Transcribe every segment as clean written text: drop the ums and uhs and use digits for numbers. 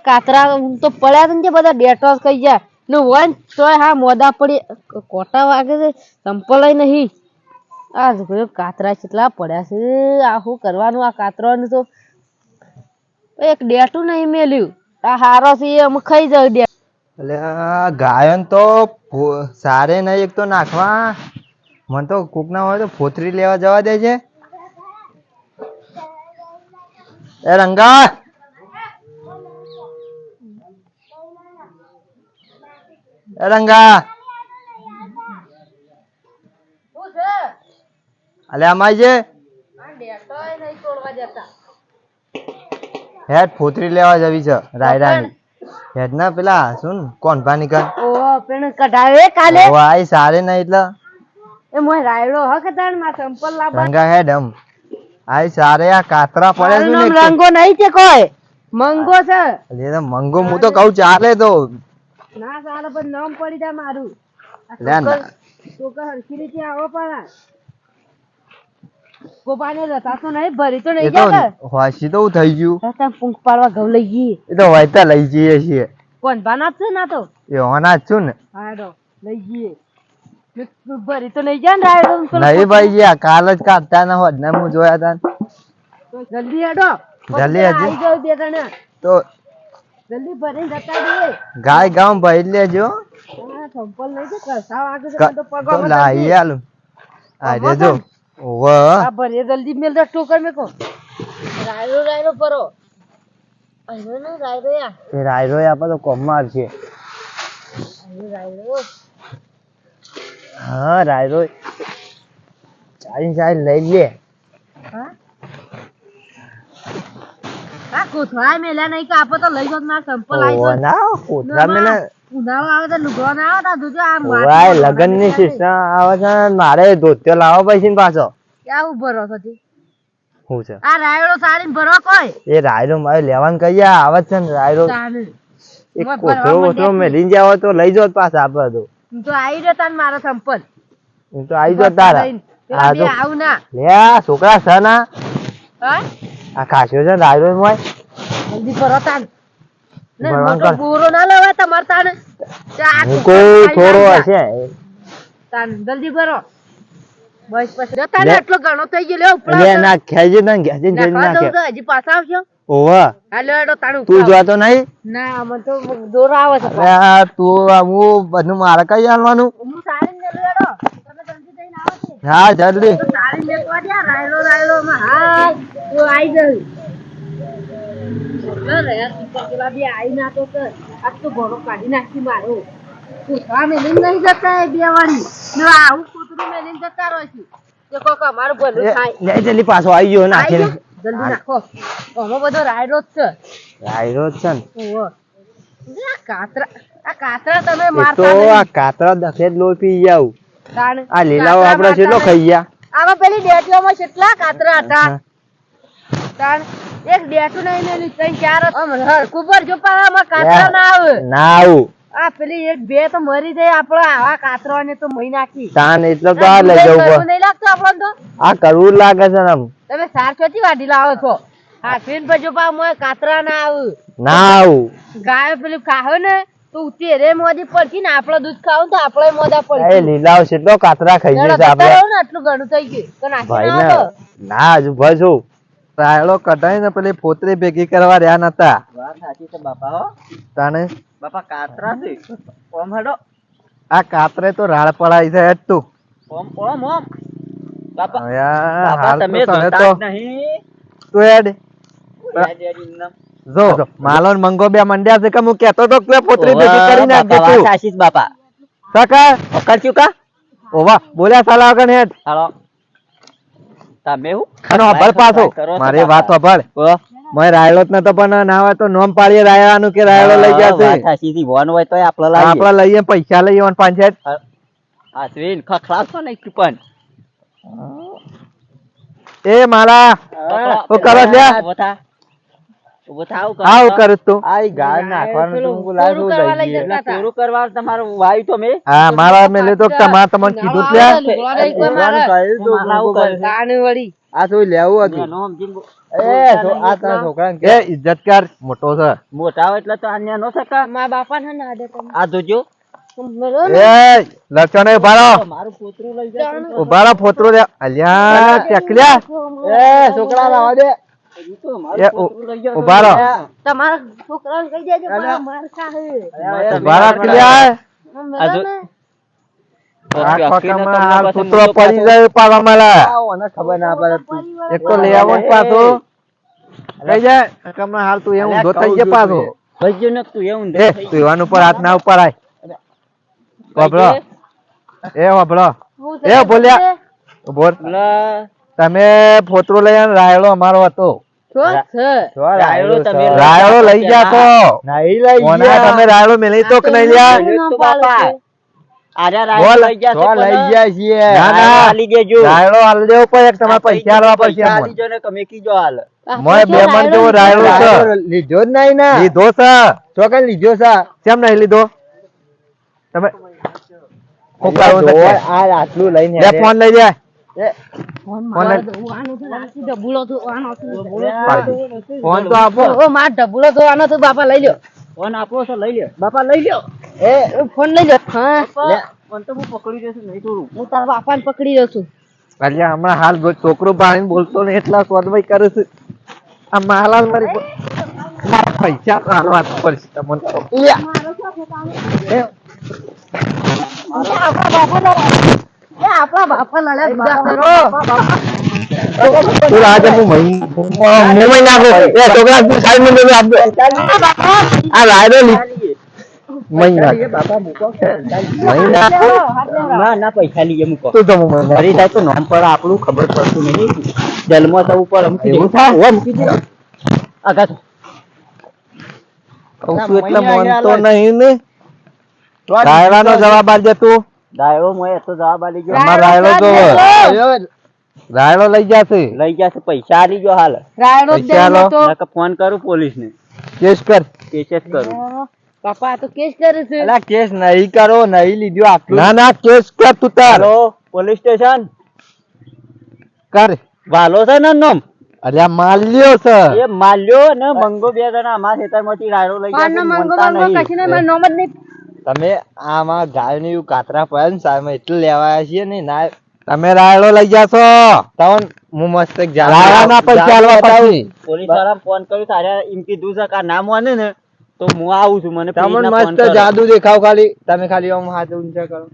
કાતરા તો પડ્યા ને બધા ડેટોસ કઈ ગયા ને વન તોય હા મોદા પડી કોટા વાગે છે સંપલ નહીં આ કાતરા કેટલા પડ્યા છે આ શું કરવાનું આ કાતરાનું તો એક ડેટું નહીં મેલ્યું આ હારો છે અમે ખાઈ જાવ ડે એટલે ગાયન તો સારે નહીં એક તો નાખવા મને તો કોક ના હોય તો ફોતરી લેવા જવા દે છે એ રંગા અલે આમાં છે હેડ ફોતરી લેવા જવી છે રાયરાની હેડ ના પેલા શું કોણ પાની કર ઓ પેણ કઢાવે કાલે ઓ આઈ સારે નહીં એટલે એ મોય રાયડો હક તાણ માં સંપલ લાબા રંગા હેડ આઈ સારે આ કાતરા પડે છે ને રંગો નહીં છે કોઈ મંગો છે એટલે તો મંગો હું તો કહું ચાલે તો ના સાલે પણ નામ પડી જાય મારું લે ના તો કે હરખી રીતે આવો પાડા ગોપાને રતા તો નહીં ભરી તો નહીં જાય હોશી તો થઈ ગયું રતા પૂંખ પાડવા ઘઉં લઈ ગઈ એ તો વાયતા લઈ જઈએ છીએ કોણ બાના છે ના તો એ હોના જ છું ને હાડો લઈ ગઈ ભરી તો નહીં જાય ને રાયડો નહીં ભાઈ જી કાલ જ કાઢતા ના હોત ને હું જોયા તા તો જલ્દી હેડો જલ્દી આવી જાવ બે તને તો જલ્દી ભરીને જતા દે ગાય ગામ ભરી લેજો હા સંપલ નહીં છે કસા વાગે છે તો પગો તો લાઈ આલું આ દેજો ઓવ આ ભરે જલ્દી મેલ દે ટોકર મેકો રાયડો રાયડો પરો આયો ને રાયડો યા એ રાયરો આપા તો કોમ માં છે આયો રાયડો હા રાયરો ચાઈ લઈ લે હા આ કોથળા મેલ્યા નહીં કે આપો તો લઈ જાવ ના સંપલ આવી ઓ ના કોથળા મેલે ઉનાળો આવે તો લુગડો ના આવે તો જોજો આ ઓય લગન ની સિસ્ટમ આવે છે મારે ધોત્યો લાવવા પૈસા ને પાછો ક્યાં ઉભરો છો તી હું છે આ રાયડો સાડીને ભરો કોઈ એ રાયરો મારે લેવાનું કઈ આવે છે ને રાયરો એક કોથળો મેલીને જાવ તો લઈ જાવ પાછા આપે તો હું તો આવી રહ્યો તાન મારો સંપલ હું તો આવી જાવ તારા પેલા બે આવું ના લે આ છોકરા છે ના હા આ ખાસ્યો છે રાયરો મોય જલ્દી ભરો તાન ને ભરવાનું મોટો કર. બોરો ના લેવા તમાર તાન કોઈ થોડો હશે તાન જલ્દી ભરો બસ પછી તાને એટલો ઘણો થઈ ગયો લે ઉપડા લે ના ખેજે ના ખેજે જઈ નાખે હજી પાછા આવશો ઓવા હાલો હેડો તાણ તું જોતો નહીં ના મને તો દોર આવે છે અરે તું હું બધું મારે કઈ આલવાનું હું સાડી ને હેડો તમે જલ્દી જઈને આવો છે હા જલ્દી તો સાડી લેવા દે રાયડો રાયડો માં હા તો આઈ જઈ લે યાર પેલા બે આઈ ના તો આ તો ઘણો કાઢી નાખી મારો કોથળા મેલીને નહીં જતા એ બે વાળી ને આવું કૂતરું મેલીને જતા રહો છે કે કોક અમારું ભલું થાય લે જલ્દી પાછો આવી ગયો નાખે આઈ જાઓ, જલ્દી નાખો આમાં બધો રાયડો જ છે રાયરો જ છે ને ઓહો આ કાતરા તમે એ તો મારતા આ નહીં કાતરા દખે જ લોહી પી જાવ તાણ આ લીલાઓ કાતરા આપડે કેટલો મારતા ખાઈ ગયા આમાં પેલી ડેટીઓમાં કેટલા કાતરા હતા તાણ એક ડેટું નહીં મેલી ત્રણ ચાર કુબર જો પાવામાં કાતરા ના આવે ના આવું આ પેલી એક બે તો મરી જાય આપડે આવા કાતરા ને તો મહી નાખી તાન એટલે તો આ લઈ જવું પડે નહીં લાગતું આપણને તો આ કરવું લાગે છે ને આમ. તમે સાર ચોથી વાઢી લાવો છો હા ફીન પછી પા મોય કાતરા ના આવે ના આવું ગાય પેલું ખાવે ને તો તેરે મોદી પડતી ને આપડે દૂધ ખાવ તો આપડે મોદા એ પડતી લીલાઓ કેટલો કાતરા ખાઈ હેડો, ગયો છે જતા આપડે રહો ને આટલું ઘણું થઈ ગયું તો નાખી ભાઈ ના ને આવો. ના હજુ ભાઈ શું રાયડો કઢાઈ ને પેલી પોતરી ભેગી કરવા રહ્યા નતા વાત સાચી છે બાપા હો તાને બાપા કાતરા છે ઓમ હેડો આ કાતરે તો રાળ પડાઈ છે હેડ તું ઓમ ઓમ ઓમ બાપા હવે આ બાપા હાલ તમે તો તને જોતા તો જ નહીં તું હેડ ડેડી ઇન્નમ જો માલો ને મંગો બે મંડ્યા છે કે હું કેતો તો કે પોતરી ભેગી કરી નાખજે બાપા વાત તું સાચી છે બાપા સકા ઓકર ચું કા ઓવા બોલ્યા સાલા વગર હેડ હાલો તમે હું ખાનો અભળ પાછો કરો છો મારી બાપા. વાત અભળ ઓ મેં રાયડો જ નતો પણ ના હોય તો નોમ પાડીએ રાયડાનું કે રાયડો લઈ વાત જશે સાચી છે વન હોય તોય આપણે લાવીએ આપડે લઈએ પૈસા લઈએ 5 આસવીન ખખડાવશો ને પણ એ મારા હું કરો છે ઉભો થા ઉભો થાવ હા હું કરું તું આઈ ગાય નાખવાનું પેલું તું બોલાવું કોરું કરવા લઈ લઈએ જતા હતા. પૂરું કરવા તમારું વાયુ તો મેં હા મારા મેલે તો તમારે તમને કીધું ના, છે લુગડા નહીં કોઈ મારે. મારા આવું કરે છે. તાણ વળી આ શું લેવું હતું એનો સમજીને આ તારા છોકરાને કે ઇજ્જત કર, મોટો છે. મોટા હોય એટલે તો આન્યા નો સકા. મારા બાપાને ના દે તમે. આ જોજો મેલો ને. એ લક્ષણ ઉભા રહો, મારું પોતરું લઈ જાય. ઉભા રહો, ફોતરું લે. અલ્યા ટેકલ્યા, એ છોકરા લાવા દે. એ ઉભા રહો, તમારા છોકરાને કહી દેજો મારા માર ખાહે. ઉભા રહો ટેકલ્યા. આ જો આ ખોખામાં હાલ કૂતરો પડી જાય પાવા માલા. ખબર ના પડે, એક તો લઈ આવો ને પાછો કઈ જાય હમણાં હાલ તું એવું ઊંધો થઈ જાય પાછો. ભજ્યો ને તું એવું એ તું એવાનું ઉપર હાથ ના ઉપાડાય. વાપરો, એ વાપરો, એ બોલ્યા ઉભો રહો. તમે ફોતરો લઈ આવીને રાયડો અમારો હતો. છો છે. રાયડો તમે રાયડો લઈ ગયા તો નહીં લઈ ગયા તમે રાયડો મેલી તો કે નહીં લ્યા. તો બાપા આજા બોલ, રાયડો લઈ ગયા છે લઈ ગયા છીએ. ના ના ના આલી દેજો. રાયડો હાલ દેવો પડે, તમારે પૈસા આલવા પડશે પૈસા અમને. આલી જો ને કમે કીજો હાલ. મોય બે મણ જેવો રાયડો છે. લીધો જ નહીં ને. લીધો છે. ચોકન લીધો છે. કેમ નહીં લીધો? તમે ખોખલાવો તો છે. આ આટલું લઈને લે ફોન લઈ લે. ફોન લઈ ડબુલો ધોવાનો ફોન તો આપો. ઓ માર ડબુલો ધોવાનો તો બાપા લઈ લ્યો. ફોન આપો છો લઈ લ્યો. બાપા લઈ લ્યો. એ ફોન લઈ લ્યો. હા ફોન તો હું પકડી દેશું નહીં થોડું. હું તારા બાપાને પકડી રહ્યો છું. અલ્યા હમણાં હાલ છોકરો પાણીને બોલતો ને એટલા સ્વાદભાઈ કરે છે. આ માલાલ મારી મારા પૈસા આલવા પડશે તમને તો. આપણા બાપા લડ્યા. તું આજે હું મહી નાખો. એ છોકરા તું સાઈડ માં જઈને આપજો. આ રાયડો મહી નાખ. બાપા મૂકો. મહી નાખ. ના ના પૈસા લઈએ મૂકો. તું તો હું ફરી થાય તો નામ પર આપણું ખબર પડતું નહીં. જન્મ થવું પર એવું થાય? મૂકી દે. આગા કહું છું એટલે માનતો નહીં ને. રાયડાનો જવાબ આપજે તું. દાયરો મોય તો જવાબ આલી ગયો. અમાર રાયડો જોવે. રાયડો લઈ જશે. લઈ ગયા છે પૈસા આલી ગયો હાલ. રાયડો જ પૈસા દેવાનો લો. તો. નકર ફોન કરું પોલીસ ને. કેસ કર. કેસ જ કરું. બાપા આ તો કેસ કરે છે. અલા કેસ નહીં કરો, નહીં લીધું આટલું. ના ના કેસ કર તું તાર. હેલો પોલીસ સ્ટેશન કર. વાલો છે ને નામ. અલ્યા માલ્યો છે. એ માલ્યો ને મંગો બે જણા અમારા ખેતરમાંથી રાયડો લઈ ગયા છે. પાનનો મંગો મોનતા મંગો નહીં. કશું નહીં, મારું નામ જ નહીં. તમે આમાં ગાય ને એવું કાતરા પડ્યા ને સામે એટલે લેવાયા છીએ ને ના. તમે રાયડો લઈ જાશો તવન હું મસ્ત એક રાયડાના પૈસા આલવા પછી પોલીસ વાળા ફોન કર્યો તારે એમ કીધું છે કે આ ના માને ને તો હું આવું છું. મને તમને please ના phone મસ્ત કરો. જાદુ દેખાવ ખાલી. તમે ખાલી આમ હાથ ઊંચા કરો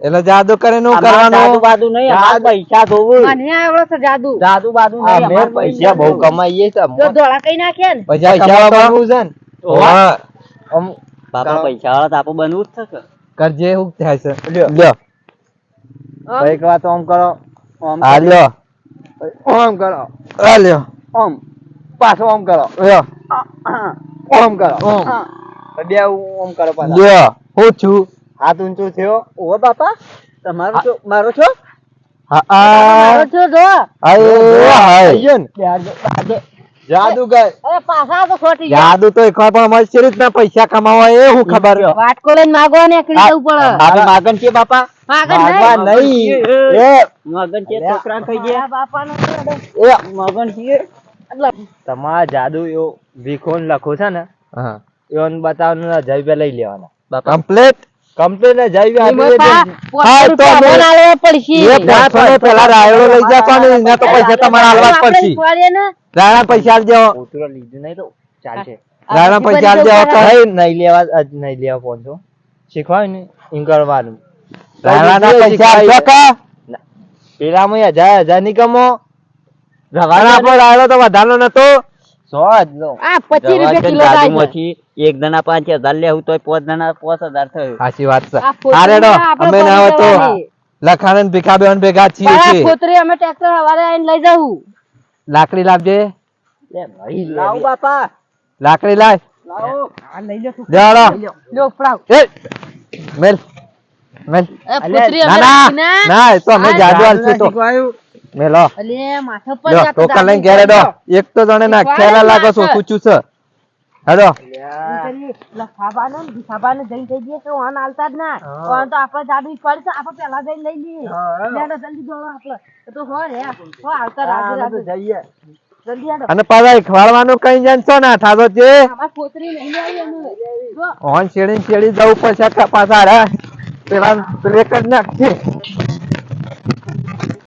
એટલે જાદુ કરે નું અમારે જાદુ કરવાનું. બાદુ નહીં, અમારે પૈસા જોવું. મને આવડો છે જાદુ. જાદુ બાદુ નહીં, અમે અમારે પૈસા બહુ જોવું. કમાઈએ છે. જો ધોળા કઈ નાખ્યા ને. પૈસા કમાવાનું છે ને. ઓવા. આમ બાપા પૈસા વાળા તો આપણે બનવું જ છે કે. કરજે હું થાય છે. લ્યો આમ. એક વાત આમ કરો. આમ આ લ્યો આમ કરો. આ લ્યો આમ. પાછો આમ કરો. લ્યો આમ કરો. બે આમ કરો પાછા. લ્યો હું છું. હાથ ઊંચો થયો. ઓવા બાપા તમારો છો મારો છો. હા મારો આ છો જો. આયો ને જાદુ ગય. અરે પાછા તો ખોટી ગયા. જાદુ તો એક વાર પણ અમારી શેરી રીતના પૈસા કમાવા એ હું ખબર. વાટકો લઈને માગવા નીકળી જવું પડે. આપણે માગન છે બાપા. માગણ માગવા નહીં. નહીં. એ મગન છે છોકરા થઈ ગયા. આ બાપાનો તો એ મગન છે. તમારા જાદુ એવો વિખોન લખો છે ને એવન બતાવવાનું જૈવે લઈ લેવાના. કમ્પ્લીટ કમ્પ્લીટ જૈવે નિમોફા, હા, તો પોતાનું અમે- સામાન આલવા પડશે. એ પાંચસો પેલા રાયડો લઈ જતો ને એના તો પૈસા તમારે આલવા જ આપણે પડશે. શીખવાડીએ ને. રાયડા પૈસા આલજો. ઉતરો લીધું નહીં તો ચાલશે. રાયડા આ પૈસા આલજો. બધી નહીં લેવા નહીં લેવા પહોંચો શીખવાય ને એમ કરવાનું. રાયડાના પૈસા આલજો કા પેલામાં 1000 ની કમો. રવાના આપણો રાયડો તો વધારનો નતો. 100 જ લો. આ 25 રૂપિયા કિલો થાય છે. જાદુમાંથી એક દણા 5000 લેવું તોય 5 દણા 5000 થયું. સાચી વાત છે. આ ફોતરી હારેડો આપણે અમે ના હોય તો ફોતરી લખાણ અને ભીખાબેન ભેગા છીએ પણ આ છીએ. ફોતરી અમે ટ્રેક્ટર હવારે આવીને લઈ જાઉં. લાકડી લાવજે. લાવ બાપા લાકડી લાય. લાવો. દેવાડો. લ્યો, ફડાવ. એ મેલ મેલ. એ ફોતરી ના અમે ના રાખી ના. ના એ તો અમે આ જાદુ આલશું તો મેલો. અલે, માથા પર લ્યો જાતો ટોકા લઈને જાદુ ઘેરે ડો. કરજો. એક તો જણે નાખ્યાલા લાગો છો કૂચું છે. હેડો લખાબાને ને ભીખાબાને જઈને કહી દઈએ કે વાન આલતા જ ના. વાન તો આપણે જાદુ શીખવાડી છે, આપણે પહેલા જઈને લઈ લઈએ. લેડો, જલ્દી દોડો આપણે. એ તો હો રે, હો આવતા રાગે રાગે. જલ્દી આડો અને પાછા ખવાડવાનું કઈ જાણશો ના થાતો છે અમાર પોતરી નહીં આવી અમે જો ઓન શેડી જવું પડશે પાછા પેલા બ્રેક જ નાખશે